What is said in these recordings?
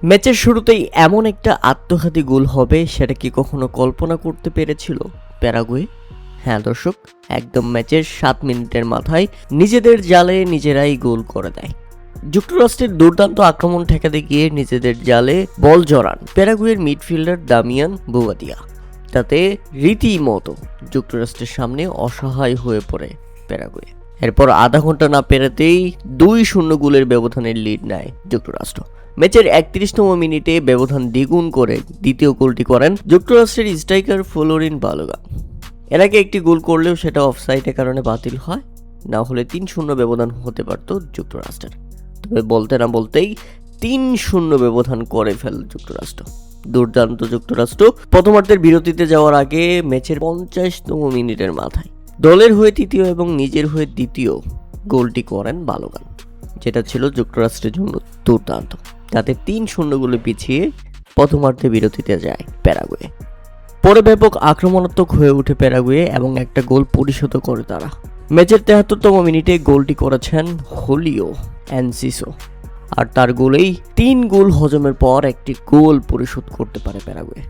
ম্যাচের শুরুতেই এমন একটা আত্মঘাতী গোল হবে সেটা কি কখনো কল্পনা করতে পেরেছিল প্যারাগুয়ে? হ্যাঁ দর্শক, একদম ম্যাচের 7 মিনিটের মাথায় নিজেদের জালে নিজেরাই গোল করে দেয়। যুক্তরাষ্ট্রের দুর্দান্ত আক্রমণ ঠেকাতে গিয়ে নিজেদের জালে বল জড়ান প্যারাগুয়ের মিডফিল্ডার দামিয়ান বুবাদিয়া। তাতে রীতিমতো যুক্তরাষ্ট্রের সামনে অসহায় হয়ে পড়ে প্যারাগুয়ে। এরপর আধা ঘন্টা না পেরোতেই 2-0 গোলের ব্যবধানের লিড নেয় যুক্তরাষ্ট্র। ম্যাচের 31তম মিনিটে ব্যবধান দ্বিগুণ করে দ্বিতীয় গোলটি করেন যুক্তরাষ্ট্রের স্ট্রাইকার ফ্লোরিন বালোগান। এর আগে একটি গোল করলেও সেটা অফসাইডের কারণে বাতিল হয়, না হলে 3-0 ব্যবধান হতে পারত যুক্তরাষ্ট্রের। তবে বলতে না বলতেই 3-0 ব্যবধান করে ফেল যুক্তরাষ্ট্র। দুর্দান্ত যুক্তরাষ্ট্র প্রথমার্ধের বিরতিতে যাওয়ার আগে ম্যাচের 50তম মিনিটের মাথায় দলের হয়ে তৃতীয় এবং নিজের হয়ে দ্বিতীয় গোলটি করেন বালোগান, যেটা ছিল যুক্তরাষ্ট্রের জন্য দুর্দান্ত। তাতে 3-0 গোলে পিছিয়ে প্রথমার্ধে বিরতিতে যায় প্যারাগুয়ে। পরে ব্যাপক আক্রমণাত্মক হয়ে ওঠে প্যারাগুয়ে এবং একটা গোল পরিশোধ করে তারা। ম্যাচের 73তম মিনিটে গোলটি করেছেন হোলিও এনসিসো, আর তার গোলেই 3 গোল হজমের পর একটি গোল পরিশোধ করতে পারে প্যারাগুয়ে।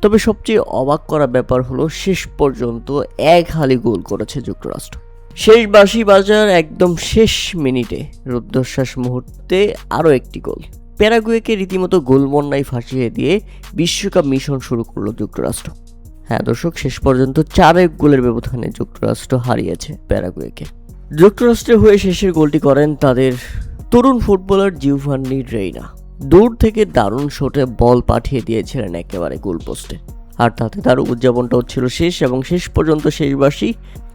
তবে সবচেয়ে অবাক করা ব্যাপার হলো শেষ পর্যন্ত এক হালি গোল করেছে যুক্তরাষ্ট্র। শেষ বাঁশি বাজার একদম শেষ মিনিটে রুদ্ধশ্বাস মুহূর্তে আরও একটি গোল প্যারাগুয়েকে রীতিমতো গোল বন্যায় ফাঁসিয়ে দিয়ে বিশ্বকাপ মিশন শুরু করলো যুক্তরাষ্ট্র। হ্যাঁ দর্শক, শেষ পর্যন্ত 4 গোলের ব্যবধানে যুক্তরাষ্ট্র হারিয়েছে প্যারাগুয়েকে। যুক্তরাষ্ট্রের হয়ে শেষের গোলটি করেন তাদের তরুণ ফুটবলার জিওভান্নি রেইনা। দূর থেকে দারুণ শটে বল পাঠিয়ে দিয়েছিলেন একেবারে গোলপোস্টে, আর তাতে তার উদযাপনটাও ছিল শেষ এবং শেষ পর্যন্ত শেষ বাঁশি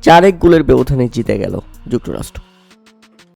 4 গোলের ব্যবধানে জিতে গেল যুক্তরাষ্ট্র।